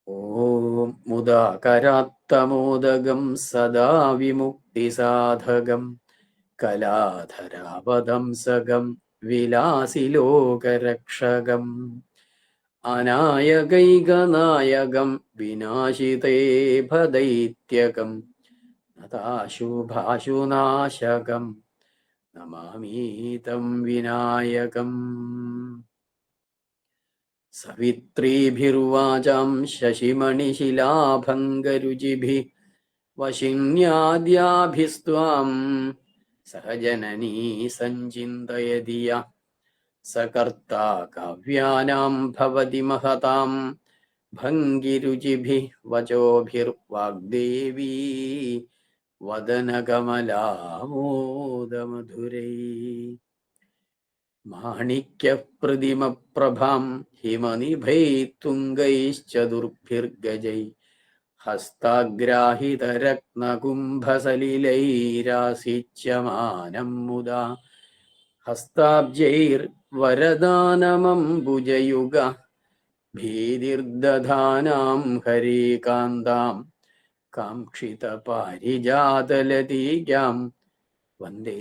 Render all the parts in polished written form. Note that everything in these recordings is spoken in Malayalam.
ഓം മുദാകരാത്തമോദകം സദാ വിമുക്തിസാധകം കലാധരാവതംസകം വിലാസിലോകരക്ഷകം അനായകൈകനായകം വിനാശിതേ ഭദൈത്യകം നതാശുഭാശുനാശകം നമാമീതം വിനായകം. സവിത്രീഭിർവാചാം ശശിമണിശിലാഭംഗരുചിഭിः വശിന്യാദ്യാഭിസ്ത്വാം സഹജനനീ സഞ്ചിന്തയതി യ സകർത്താ കാവ്യാനാം ഭവതി മഹതാം ഭംഗിരുചിഭിः വചോഭിർവാഗ്ദേവീ വദനകമലാമോദമധുരൈः. മാണിക്യപ്രതിമപ്രഭാം ഹിമനിഭൈത്തുംഗൈശ്ചതുർഭിർഗജൈ ഹസ്താഗ്രാഹിതരത്നകുംഭസലിലൈരാസിച്യമാനം മുദാ ഹസ്താബ്ജൈർവരദാനമംബുജയുഗ ഭീതിർദധാനാം ഹരികാന്താം കാംക്ഷിതപാരിജാതലതീകാം വന്ദേ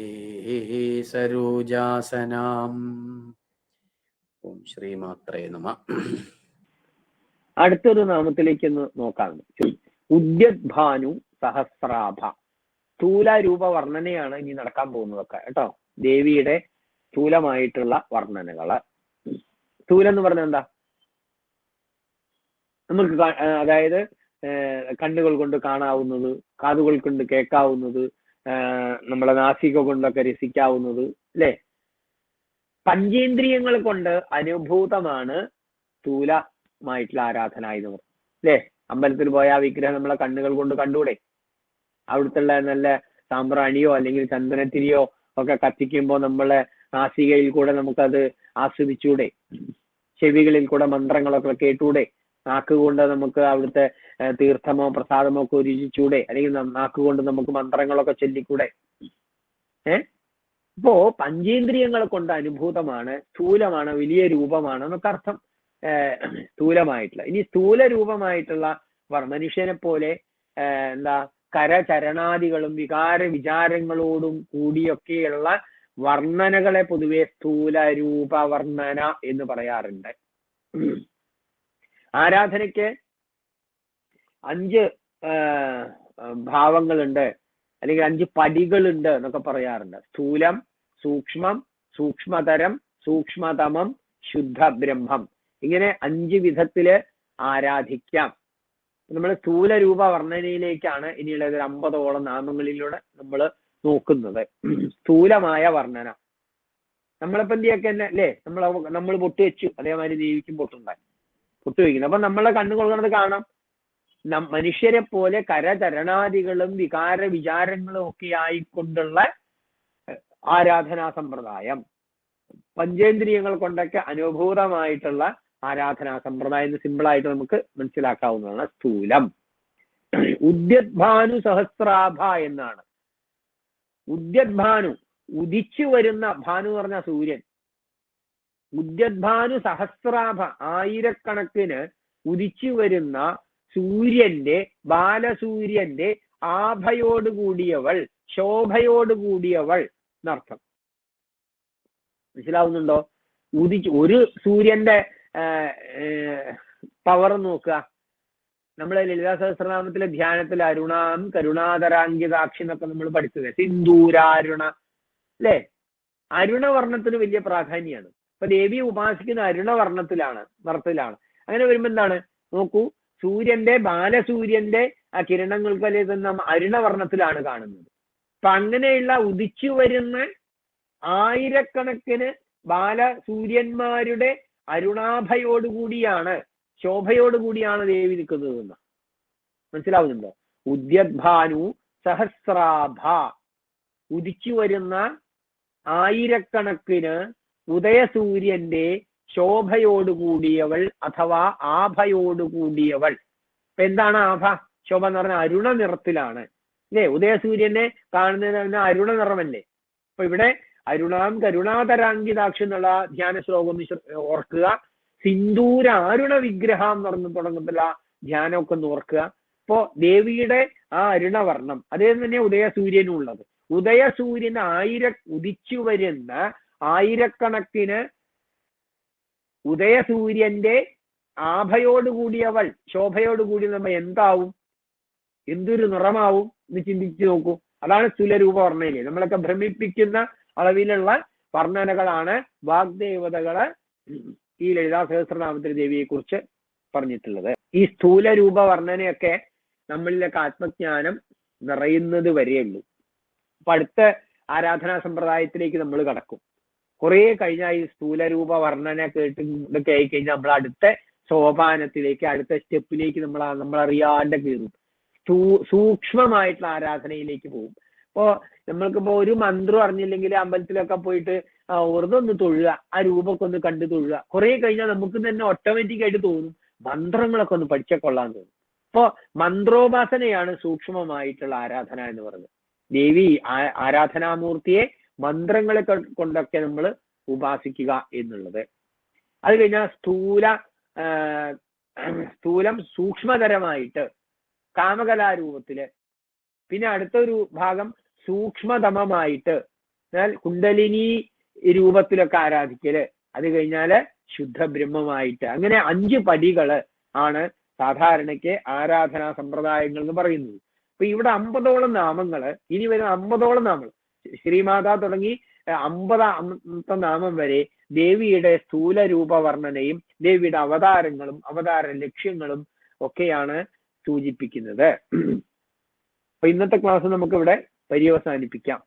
സരോജാസനാം. ഓം ശ്രീമാത്രേ നമഃ. അടുത്തൊരു നാമത്തിലേക്ക് നോക്കാം. ഉദ്യദ്ഭാനു സഹസ്രാഭ. സ്ഥൂല രൂപ വർണ്ണനയാണ് ഇനി നടക്കാൻ പോകുന്നതൊക്കെ കേട്ടോ. ദേവിയുടെ സ്ഥൂലമായിട്ടുള്ള വർണ്ണനകള്. സ്ഥൂലം എന്ന് പറഞ്ഞാൽ എന്താ? നമുക്ക് അതായത് കണ്ണുകൾ കൊണ്ട് കാണാവുന്നത്, കാതുകൾ കൊണ്ട് കേൾക്കാവുന്നത്, നമ്മളെ നാസിക കൊണ്ടൊക്കെ രസിക്കാവുന്നത് അല്ലെ? പഞ്ചേന്ദ്രിയങ്ങൾ കൊണ്ട് അനുഭൂതമാണ് സ്ഥൂലമായിട്ടുള്ള ആരാധന എന്ന് പറയും അല്ലെ? അമ്പലത്തിൽ പോയ ആ വിഗ്രഹം നമ്മളെ കണ്ണുകൾ കൊണ്ട് കണ്ടൂടെ? അവിടുത്തെ നല്ല സാമ്പ്രാണിയോ അല്ലെങ്കിൽ ചന്ദനത്തിരിയോ ഒക്കെ കത്തിക്കുമ്പോൾ നമ്മളെ നാസികയിൽ കൂടെ നമുക്കത് ആസ്വദിച്ചൂടെ? ചെവികളിൽ കൂടെ മന്ത്രങ്ങളൊക്കെ കേട്ടൂടെ? നാക്കുകൊണ്ട് നമുക്ക് അവിടുത്തെ തീർത്ഥമോ പ്രസാദമോ ഒക്കെ രുചിച്ചൂടെ? അല്ലെങ്കിൽ നാക്കുകൊണ്ട് നമുക്ക് മന്ത്രങ്ങളൊക്കെ ചൊല്ലിക്കൂടെ? ഇപ്പോ പഞ്ചേന്ദ്രിയങ്ങളെ കൊണ്ട് അനുഭൂതമാണ്, സ്ഥൂലമാണ്, വലിയ രൂപമാണ് എന്നൊക്കെ അർത്ഥം സ്ഥൂലമായിട്ടുള്ള. ഇനി സ്ഥൂല രൂപമായിട്ടുള്ള മനുഷ്യനെ പോലെ എന്താ കരചരണാദികളും വികാര വിചാരങ്ങളോടും കൂടിയൊക്കെയുള്ള വർണ്ണനകളെ പൊതുവെ സ്ഥൂല രൂപ വർണ്ണന എന്ന് പറയാറുണ്ട്. ആരാധനയ്ക്ക് 5 ഭാവങ്ങളുണ്ട്, അല്ലെങ്കിൽ 5 പടികളുണ്ട് എന്നൊക്കെ പറയാറുണ്ട്. സ്ഥൂലം, സൂക്ഷ്മം, സൂക്ഷ്മതരം, സൂക്ഷ്മതമം, ശുദ്ധ ബ്രഹ്മം. ഇങ്ങനെ 5 വിധത്തില് ആരാധിക്കാം. നമ്മൾ സ്ഥൂല രൂപ വർണ്ണനയിലേക്കാണ് ഇനിയുള്ള ഒരു 50ഓളം നാമങ്ങളിലൂടെ നമ്മൾ നോക്കുന്നത്. സ്ഥൂലമായ വർണ്ണന. നമ്മളിപ്പോ എന്തിയൊക്കെ തന്നെ അല്ലേ, നമ്മൾ പൊട്ട് വെച്ചു, അതേമാതിരി ദേവിക്കും പൊട്ടുണ്ടായി, പൊട്ട് വയ്ക്കുന്നത്. അപ്പൊ നമ്മളെ കണ്ണുകൊള്ളത് കാണാം. മനുഷ്യരെ പോലെ കരചരണാദികളും വികാര വിചാരങ്ങളും ഒക്കെ ആയിക്കൊണ്ടുള്ള ആരാധനാ സമ്പ്രദായം, പഞ്ചേന്ദ്രിയങ്ങൾ കൊണ്ടൊക്കെ അനുഭൂതമായിട്ടുള്ള ആരാധനാ സമ്പ്രദായം എന്ന് സിമ്പിളായിട്ട് നമുക്ക് മനസ്സിലാക്കാവുന്നതാണ് സ്ഥൂലം. ഉദ്യദ്ഭാനു സഹസ്രാഭ എന്നാണ്. ഉദ്യദ്ഭാനു, ഉദിച്ചു വരുന്ന, ഭാനു പറഞ്ഞ സൂര്യൻ. ഉദ്യദ്ഭാനു സഹസ്രാഭ, ആയിരക്കണക്കിന് ഉദിച്ചു വരുന്ന സൂര്യന്റെ, ബാലസൂര്യന്റെ ആഭയോടുകൂടിയവൾ, ശോഭയോടുകൂടിയവൾ എന്നർത്ഥം. മനസ്സിലാവുന്നുണ്ടോ? ഒരു സൂര്യന്റെ പവർ നോക്കുക. നമ്മളെ ലളിതാ സഹസ്രനാമത്തിലെ ധ്യാനത്തിൽ അരുണാം കരുണാതരാങ്കിതാക്ഷി എന്നൊക്കെ നമ്മൾ പഠിച്ചത്, സിന്ദൂരാരുണ അല്ലെ? അരുണവർണ്ണത്തിന് വലിയ പ്രാധാന്യമാണ്. അപ്പൊ ദേവിയെ ഉപാസിക്കുന്ന അരുണവർണ്ണത്തിലാണ്, നിറത്തിലാണ്. അങ്ങനെ വരുമ്പോ എന്താണ്? നോക്കൂ, സൂര്യന്റെ, ബാലസൂര്യന്റെ ആ കിരണങ്ങൾക്ക് അല്ലെങ്കിൽ നാം അരുണവർണ്ണത്തിലാണ് കാണുന്നത്. അപ്പൊ അങ്ങനെയുള്ള ഉദിച്ചു വരുന്ന ആയിരക്കണക്കിന് ബാലസൂര്യന്മാരുടെ അരുണാഭയോടുകൂടിയാണ്, ശോഭയോടുകൂടിയാണ് ദേവി നിൽക്കുന്നത് എന്ന് മനസ്സിലാവുന്നുണ്ടോ? ഉദ്യദ്ഭാനു സഹസ്രാഭ, ഉദിച്ചു വരുന്ന ആയിരക്കണക്കിന് ഉദയസൂര്യന്റെ ശോഭയോടുകൂടിയവൾ അഥവാ ആഭയോടുകൂടിയവൾ. ഇപ്പൊ എന്താണ് ആഭ? ശോഭ എന്ന് പറഞ്ഞാൽ അരുണ നിറത്തിലാണ് അല്ലേ? ഉദയസൂര്യനെ കാണുന്നതിന് അരുണ നിറമല്ലേ? അപ്പൊ ഇവിടെ അരുണാം കരുണാതരാങ്കിതാക്ഷി എന്നുള്ള ധ്യാന ശ്ലോകം ഓർക്കുക. സിന്ദൂര ആരുണ വിഗ്രഹം എന്ന് പറഞ്ഞു തുടങ്ങുന്നില്ല ധ്യാനമൊക്കെ ഒന്ന് ഓർക്കുക. ഇപ്പോ ദേവിയുടെ ആ അരുണവർണ്ണം അതേ തന്നെ ഉദയസൂര്യനും ഉള്ളത്. ഉദയസൂര്യൻ ഉദിച്ചു വരുന്ന ആയിരക്കണക്കിന് ഉദയസൂര്യന്റെ ആഭയോടുകൂടിയവൾ, ശോഭയോടുകൂടി നമ്മ എന്താവും, എന്തൊരു നിറമാവും എന്ന് ചിന്തിച്ചു നോക്കൂ. അതാണ് സ്ഥൂലരൂപ വർണ്ണയില്. നമ്മളൊക്കെ ഭ്രമിപ്പിക്കുന്ന അളവിലുള്ള വർണ്ണനകളാണ് വാഗ്ദേവതകള് ഈ ലളിതാ സഹസ്രനാമത്തിൽ ദേവിയെ കുറിച്ച് പറഞ്ഞിട്ടുള്ളത്. ഈ സ്ഥൂല രൂപ വർണ്ണനയൊക്കെ നമ്മളിലൊക്കെ ആത്മജ്ഞാനം നിറയുന്നത് വരെയുള്ളൂ. അപ്പൊ അടുത്ത ആരാധനാ സമ്പ്രദായത്തിലേക്ക് നമ്മൾ കടക്കും. കുറെ കഴിഞ്ഞാൽ ഈ സ്ഥൂലരൂപ വർണ്ണന കേട്ടൊക്കെ ആയി കഴിഞ്ഞാൽ നമ്മൾ അടുത്ത സോപാനത്തിലേക്ക്, അടുത്ത സ്റ്റെപ്പിലേക്ക് നമ്മൾ അറിയാണ്ട് കയറും. സൂക്ഷ്മമായിട്ടുള്ള ആരാധനയിലേക്ക് പോകും. ഇപ്പോ നമ്മൾക്കിപ്പോ ഒരു മന്ത്രം അറിഞ്ഞില്ലെങ്കിൽ അമ്പലത്തിലൊക്കെ പോയിട്ട് വെറുതെ ഒന്ന് തൊഴുക, ആ രൂപമൊക്കെ ഒന്ന് കണ്ടു തൊഴുക. കുറെ കഴിഞ്ഞാൽ നമുക്ക് തന്നെ ഓട്ടോമാറ്റിക് ആയിട്ട് തോന്നും മന്ത്രങ്ങളൊക്കെ ഒന്ന് പഠിച്ചാൽ കൊള്ളാൻ തോന്നും. അപ്പോ മന്ത്രോപാസനയാണ് സൂക്ഷ്മമായിട്ടുള്ള ആരാധന എന്ന് പറയുന്നത്. ദേവി ആരാധനാമൂർത്തിയെ മന്ത്രങ്ങളെ കൊണ്ടൊക്കെ നമ്മൾ ഉപാസിക്കുക എന്നുള്ളത്. അത് കഴിഞ്ഞാൽ സ്ഥൂലം സൂക്ഷ്മതരമായിട്ട് കാമകലാരൂപത്തില്, പിന്നെ അടുത്തൊരു ഭാഗം സൂക്ഷ്മതമമായിട്ട് എന്നാൽ കുണ്ടലിനി രൂപത്തിലൊക്കെ ആരാധിക്കല്, അത് കഴിഞ്ഞാല് ശുദ്ധ ബ്രഹ്മമായിട്ട്. അങ്ങനെ 5 പടികള് ആണ് സാധാരണയ്ക്ക് ആരാധനാ സമ്പ്രദായങ്ങൾ എന്ന് പറയുന്നത്. അപ്പൊ ഇവിടെ 50ഓളം നാമങ്ങള്, ഇനി വരുന്ന 50ഓളം നാമങ്ങൾ, ശ്രീമാതാ തുടങ്ങി 50ാമത്തെ നാമം വരെ ദേവിയുടെ സ്ഥൂല രൂപ വർണ്ണനയും ദേവിയുടെ അവതാരങ്ങളും അവതാര ലക്ഷ്യങ്ങളും ഒക്കെയാണ് സൂചിപ്പിക്കുന്നത്. അപ്പൊ ഇന്നത്തെ ക്ലാസ് നമുക്ക് ഇവിടെ പര്യവസാനിപ്പിക്കാം.